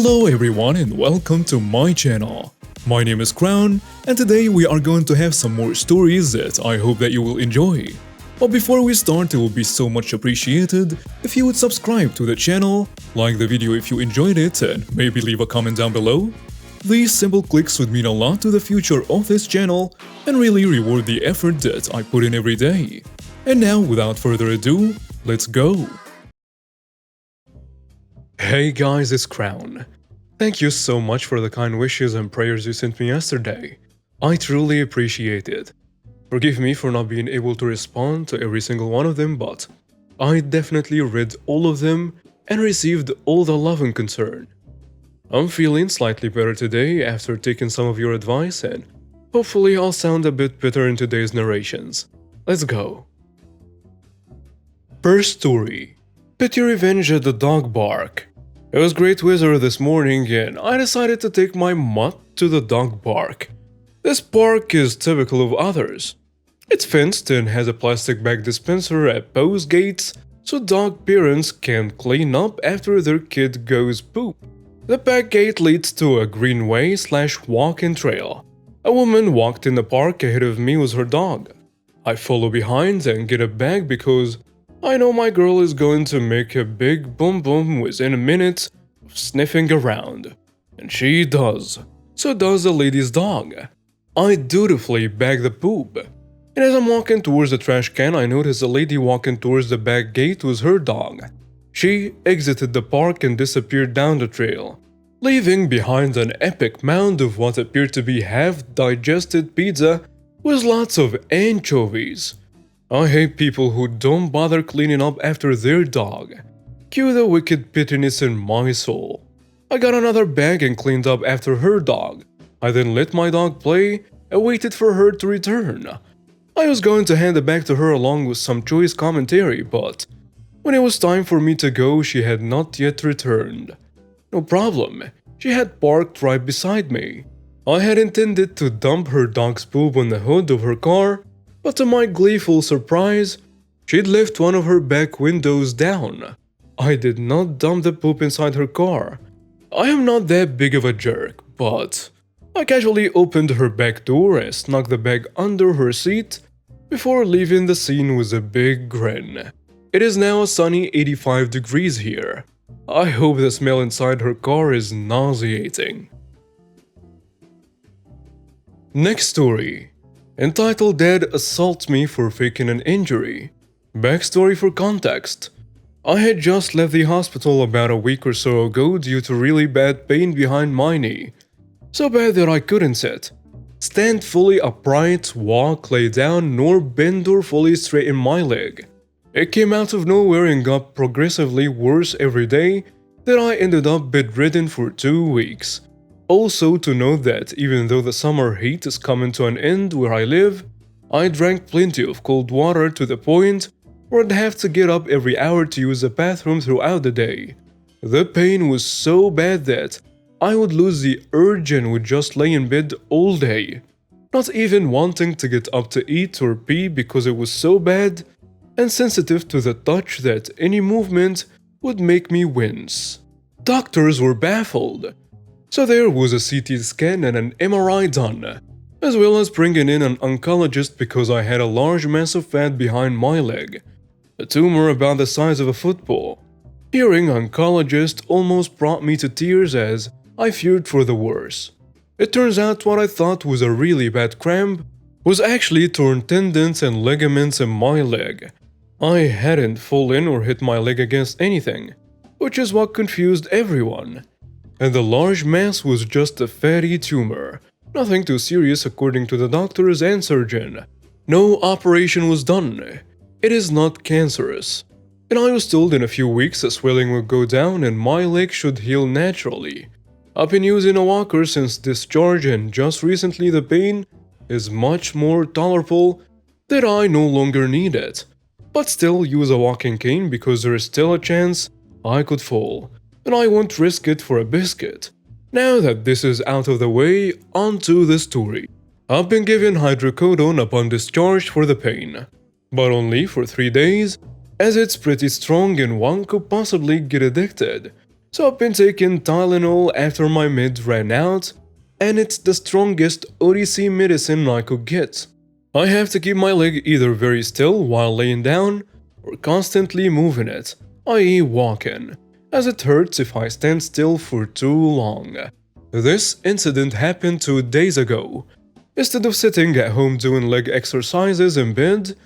Hello everyone and welcome to my channel. My name is Crown and today we are going to have some more stories that I hope that you will enjoy. But before we start, it will be so much appreciated if you would subscribe to the channel, like the video if you enjoyed it, and maybe leave a comment down below. These simple clicks would mean a lot to the future of this channel and really reward the effort that I put in every day. And now, without further ado, let's go! Hey guys, it's Crown. Thank you so much for the kind wishes and prayers you sent me yesterday. I truly appreciate it. Forgive me for not being able to respond to every single one of them, but I definitely read all of them and received all the love and concern. I'm feeling slightly better today after taking some of your advice, and hopefully I'll sound a bit better in today's narrations. Let's go. First story. Petty revenge at the dog park. It was great weather this morning and I decided to take my mutt to the dog park. This park is typical of others. It's fenced and has a plastic bag dispenser at both gates so dog parents can clean up after their kid goes poop. The back gate leads to a greenway/walking trail. A woman walked in the park ahead of me with her dog. I follow behind and get a bag because I know my girl is going to make a big boom boom within a minute of sniffing around. And she does. So does the lady's dog. I dutifully bag the poop. And as I'm walking towards the trash can, I notice a lady walking towards the back gate with her dog. She exited the park and disappeared down the trail, leaving behind an epic mound of what appeared to be half-digested pizza with lots of anchovies. I hate people who don't bother cleaning up after their dog. Cue the wicked pettiness in my soul. I got another bag and cleaned up after her dog. I then let my dog play and waited for her to return. I was going to hand it back to her along with some choice commentary, but when it was time for me to go, she had not yet returned. No problem, she had parked right beside me. I had intended to dump her dog's poop on the hood of her car, but to my gleeful surprise, she'd left one of her back windows down. I did not dump the poop inside her car. I am not that big of a jerk, but I casually opened her back door and snuck the bag under her seat before leaving the scene with a big grin. It is now a sunny 85 degrees here. I hope the smell inside her car is nauseating. Next story. Entitled Dad Assaults Me for Faking an Injury. Backstory for context. I had just left the hospital about a week or so ago due to really bad pain behind my knee. So bad that I couldn't sit, stand fully upright, walk, lay down, nor bend or fully straighten my leg. It came out of nowhere and got progressively worse every day that I ended up bedridden for 2 weeks. Also to note that even though the summer heat is coming to an end where I live, I drank plenty of cold water to the point where I'd have to get up every hour to use the bathroom throughout the day. The pain was so bad that I would lose the urge and would just lay in bed all day, not even wanting to get up to eat or pee because it was so bad and sensitive to the touch that any movement would make me wince. Doctors were baffled. So there was a CT scan and an MRI done, as well as bringing in an oncologist because I had a large mass of fat behind my leg, a tumor about the size of a football. Hearing oncologist almost brought me to tears as I feared for the worst. It turns out what I thought was a really bad cramp was actually torn tendons and ligaments in my leg. I hadn't fallen or hit my leg against anything, which is what confused everyone. And the large mass was just a fatty tumor, nothing too serious according to the doctors and surgeon. No operation was done. It is not cancerous. And I was told in a few weeks the swelling would go down and my leg should heal naturally. I've been using a walker since discharge and just recently the pain is much more tolerable that I no longer need it. But still use a walking cane because there is still a chance I could fall. And I won't risk it for a biscuit. Now that this is out of the way, on to the story. I've been given hydrocodone upon discharge for the pain, but only for 3 days, as it's pretty strong and one could possibly get addicted. So I've been taking Tylenol after my meds ran out, and it's the strongest OTC medicine I could get. I have to keep my leg either very still while laying down, or constantly moving it, i.e. walking, as it hurts if I stand still for too long. This incident happened 2 days ago. Instead of sitting at home doing leg exercises in bed,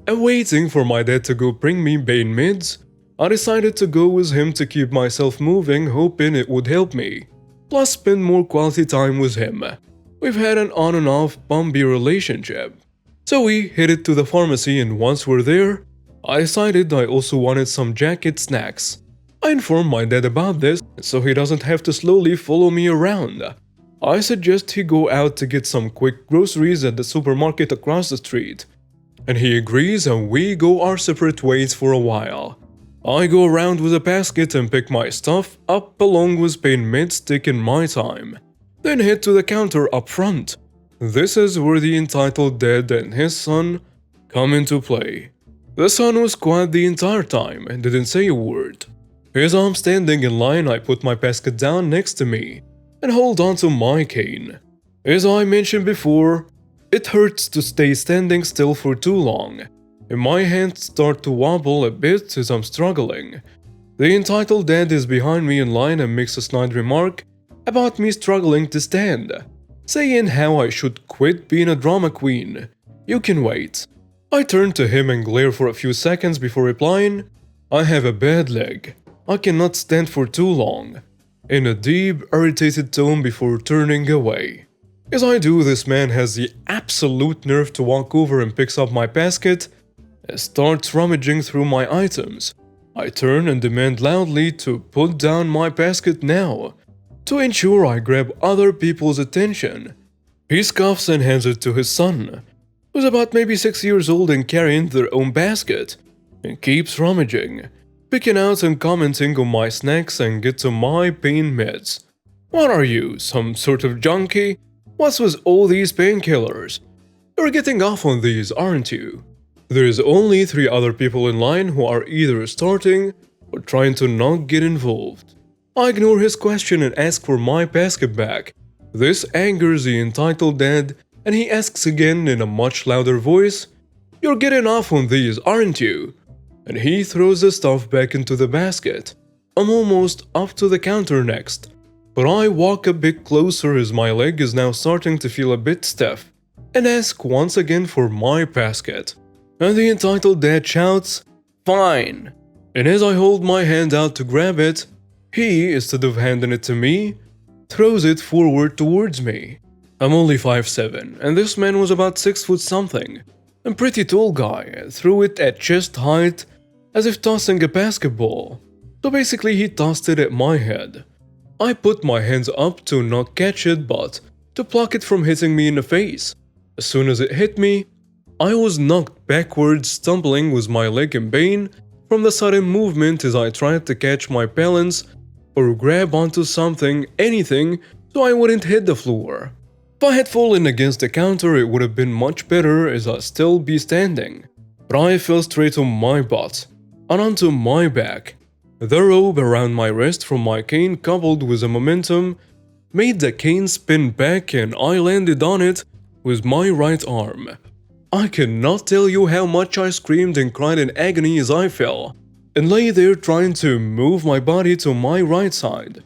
and waiting for my dad to go bring me pain meds, I decided to go with him to keep myself moving, hoping it would help me. Plus spend more quality time with him. We've had an on and off bumpy relationship. So we headed to the pharmacy, and once we're there, I decided I also wanted some jacket snacks. I informed my dad about this so he doesn't have to slowly follow me around. I suggest he go out to get some quick groceries at the supermarket across the street. And he agrees, and we go our separate ways for a while. I go around with a basket and pick my stuff up along with pain meds, taking my time. Then head to the counter up front. This is where the entitled dad and his son come into play. The son was quiet the entire time and didn't say a word. As I'm standing in line, I put my basket down next to me and hold on to my cane. As I mentioned before, it hurts to stay standing still for too long, and my hands start to wobble a bit as I'm struggling. The entitled dad is behind me in line and makes a snide remark about me struggling to stand, saying how I should quit being a drama queen. You can wait. I turn to him and glare for a few seconds before replying, I have a bad leg. I cannot stand for too long, in a deep, irritated tone before turning away. As I do, this man has the absolute nerve to walk over and picks up my basket and starts rummaging through my items. I turn and demand loudly to put down my basket now, to ensure I grab other people's attention. He scoffs and hands it to his son, who's about maybe 6 years old and carrying their own basket, and keeps rummaging, picking out and commenting on my snacks and get to my pain meds. What are you, some sort of junkie? What's with all these painkillers? You're getting off on these, aren't you? There's only 3 other people in line who are either starting or trying to not get involved. I ignore his question and ask for my basket back. This angers the entitled dad, and he asks again in a much louder voice, You're getting off on these, aren't you? And he throws the stuff back into the basket. I'm almost up to the counter next, but I walk a bit closer as my leg is now starting to feel a bit stiff, and ask once again for my basket. And the entitled dad shouts, Fine! And as I hold my hand out to grab it, he, instead of handing it to me, throws it forward towards me. I'm only 5'7", and this man was about 6 foot something. A pretty tall guy, and threw it at chest height as if tossing a basketball. So basically he tossed it at my head. I put my hands up to not catch it but to block it from hitting me in the face. As soon as it hit me, I was knocked backwards, stumbling with my leg in pain from the sudden movement as I tried to catch my balance or grab onto something, anything, so I wouldn't hit the floor. If I had fallen against the counter, it would have been much better as I'd still be standing. But I fell straight on my butt and onto my back. The rope around my wrist from my cane, coupled with the momentum, made the cane spin back and I landed on it with my right arm. I cannot tell you how much I screamed and cried in agony as I fell, and lay there trying to move my body to my right side.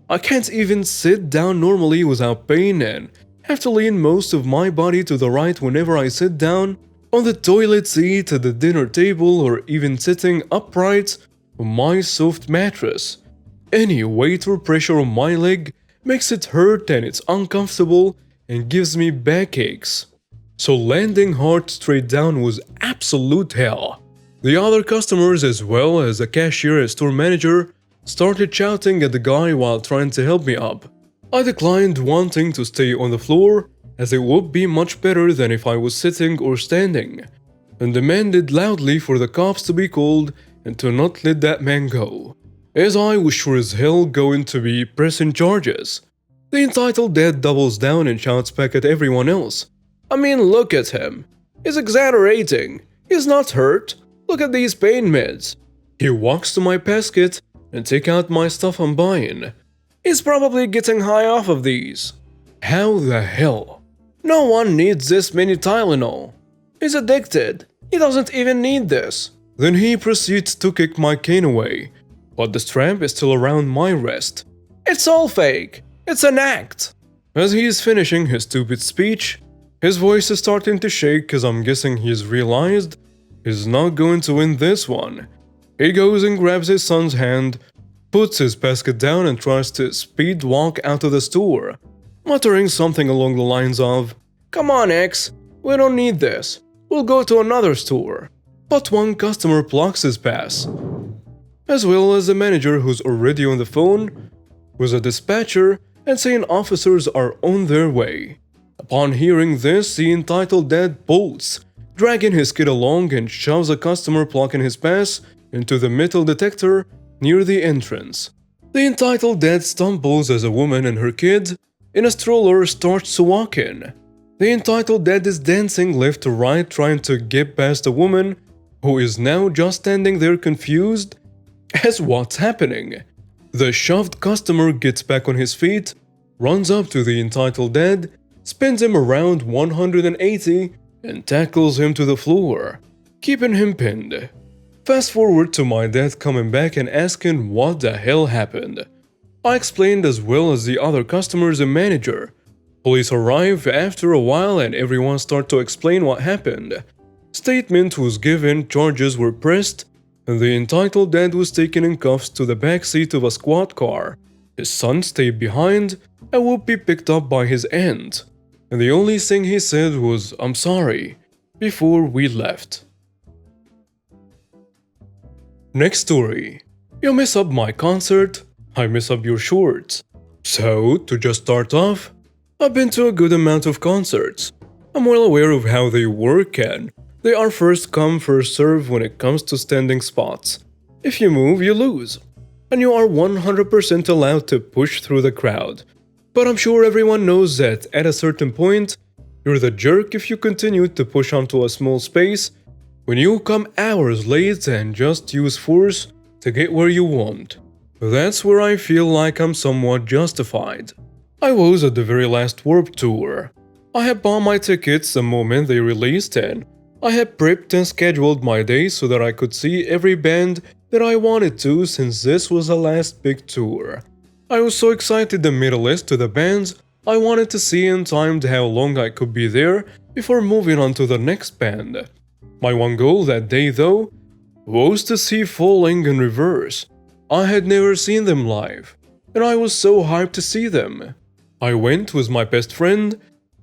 I can't even sit down normally without pain and have to lean most of my body to the right whenever I sit down, on the toilet seat, at the dinner table, or even sitting upright on my soft mattress. Any weight or pressure on my leg makes it hurt and it's uncomfortable and gives me backaches. So landing hard straight down was absolute hell. The other customers, as well as the cashier and store manager, started shouting at the guy while trying to help me up. I declined, wanting to stay on the floor, as it would be much better than if I was sitting or standing, and demanded loudly for the cops to be called and to not let that man go, as I was sure as hell going to be pressing charges. The entitled dad doubles down and shouts back at everyone else, I mean, look at him. He's exaggerating. He's not hurt. Look at these pain meds. He walks to my basket, and take out my stuff I'm buying. He's probably getting high off of these. How the hell? No one needs this many Tylenol. He's addicted. He doesn't even need this. Then he proceeds to kick my cane away, but the strap is still around my wrist. It's all fake. It's an act. As he is finishing his stupid speech, his voice is starting to shake as I'm guessing he's realized he's not going to win this one. He goes and grabs his son's hand, puts his basket down and tries to speed walk out of the store, muttering something along the lines of, "Come on, X, we don't need this. We'll go to another store." But one customer blocks his pass, as well as the manager who's already on the phone with a dispatcher and saying officers are on their way. Upon hearing this, the entitled dad bolts, dragging his kid along and shoves a customer blocking his pass into the metal detector near the entrance. The entitled dad stumbles as a woman and her kid in a stroller starts to walk in. The entitled dad is dancing left to right trying to get past a woman who is now just standing there confused as what's happening. The shoved customer gets back on his feet, runs up to the entitled dad, spins him around 180 and tackles him to the floor, keeping him pinned. Fast forward to my dad coming back and asking what the hell happened. I explained as well as the other customers and manager. Police arrive after a while and everyone start to explain what happened. Statement was given, charges were pressed, and the entitled dad was taken in cuffs to the back seat of a squad car. His son stayed behind and would be picked up by his aunt. And the only thing he said was, "I'm sorry," before we left. Next story. You mess up my concert, I mess up your shorts. So, to just start off, I've been to a good amount of concerts. I'm well aware of how they work and they are first come first serve when it comes to standing spots. If you move, you lose. And you are 100% allowed to push through the crowd. But I'm sure everyone knows that at a certain point, you're the jerk if you continue to push onto a small space when you come hours late and just use force to get where you want. That's where I feel like I'm somewhat justified. I was at the very last Warped Tour. I had bought my tickets the moment they released and I had prepped and scheduled my day so that I could see every band that I wanted to since this was the last big tour. I was so excited and made a list to the bands I wanted to see and timed how long I could be there before moving on to the next band. My one goal that day though was to see Falling in Reverse. I had never seen them live, and I was so hyped to see them. I went with my best friend,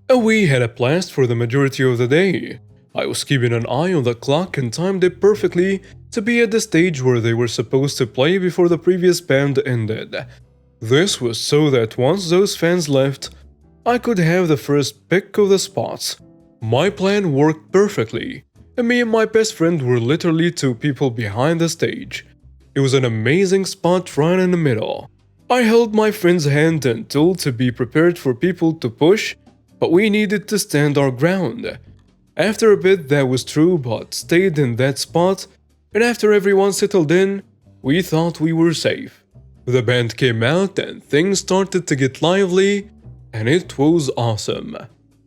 and we had a blast for the majority of the day. I was keeping an eye on the clock and timed it perfectly to be at the stage where they were supposed to play before the previous band ended. This was so that once those fans left, I could have the first pick of the spots. My plan worked perfectly, and me and my best friend were literally 2 people behind the stage. It was an amazing spot right in the middle. I held my friend's hand and told to be prepared for people to push, but we needed to stand our ground. After a bit that was true but stayed in that spot, and after everyone settled in, we thought we were safe. The band came out and things started to get lively, and it was awesome.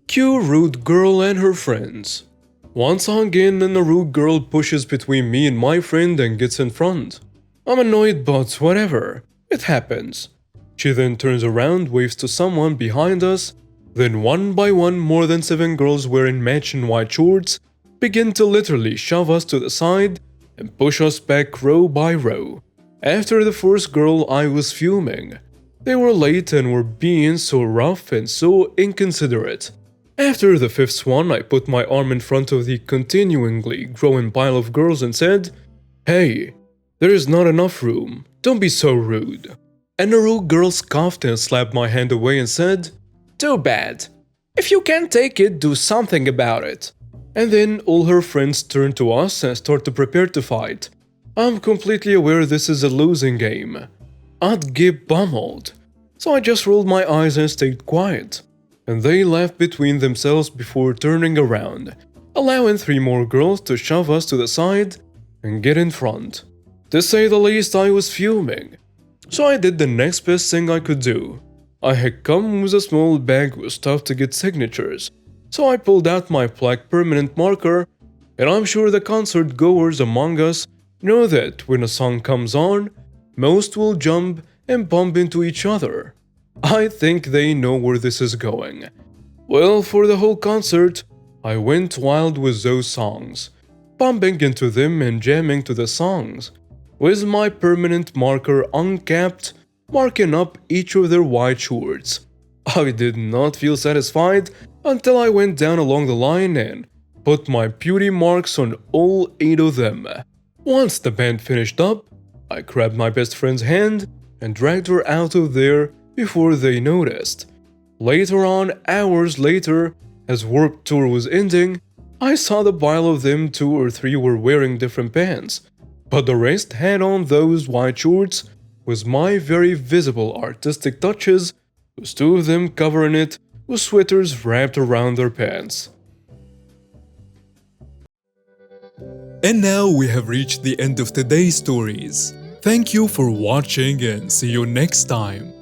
Cue Rude Girl and her friends. One song in and the Rude Girl pushes between me and my friend and gets in front. I'm annoyed but whatever, it happens. She then turns around, waves to someone behind us. Then one by one more than 7 girls wearing matching white shorts begin to literally shove us to the side and push us back row by row. After the first girl I was fuming. They were late and were being so rough and so inconsiderate. After the 5th one I put my arm in front of the continually growing pile of girls and said, "Hey, there is not enough room, don't be so rude." And the rude girl scoffed and slapped my hand away and said, "Too bad. If you can't take it, do something about it." And then all her friends turned to us and started to prepare to fight. I'm completely aware this is a losing game. I'd get bummeled. So I just rolled my eyes and stayed quiet. And they laughed between themselves before turning around, allowing 3 more girls to shove us to the side and get in front. To say the least, I was fuming. So I did the next best thing I could do. I had come with a small bag with stuff to get signatures, so I pulled out my black permanent marker, and I'm sure the concert goers among us know that when a song comes on, most will jump and bump into each other. I think they know where this is going. Well, for the whole concert, I went wild with those songs, bumping into them and jamming to the songs, with my permanent marker uncapped, marking up each of their white shorts. I did not feel satisfied until I went down along the line and put my beauty marks on all 8 of them. Once the band finished up, I grabbed my best friend's hand and dragged her out of there before they noticed. Later on, hours later, as Warped Tour was ending, I saw the pile of them 2 or 3 were wearing different pants, but the rest had on those white shorts with my very visible artistic touches, with 2 of them covering it with sweaters wrapped around their pants. And now we have reached the end of today's stories. Thank you for watching and see you next time.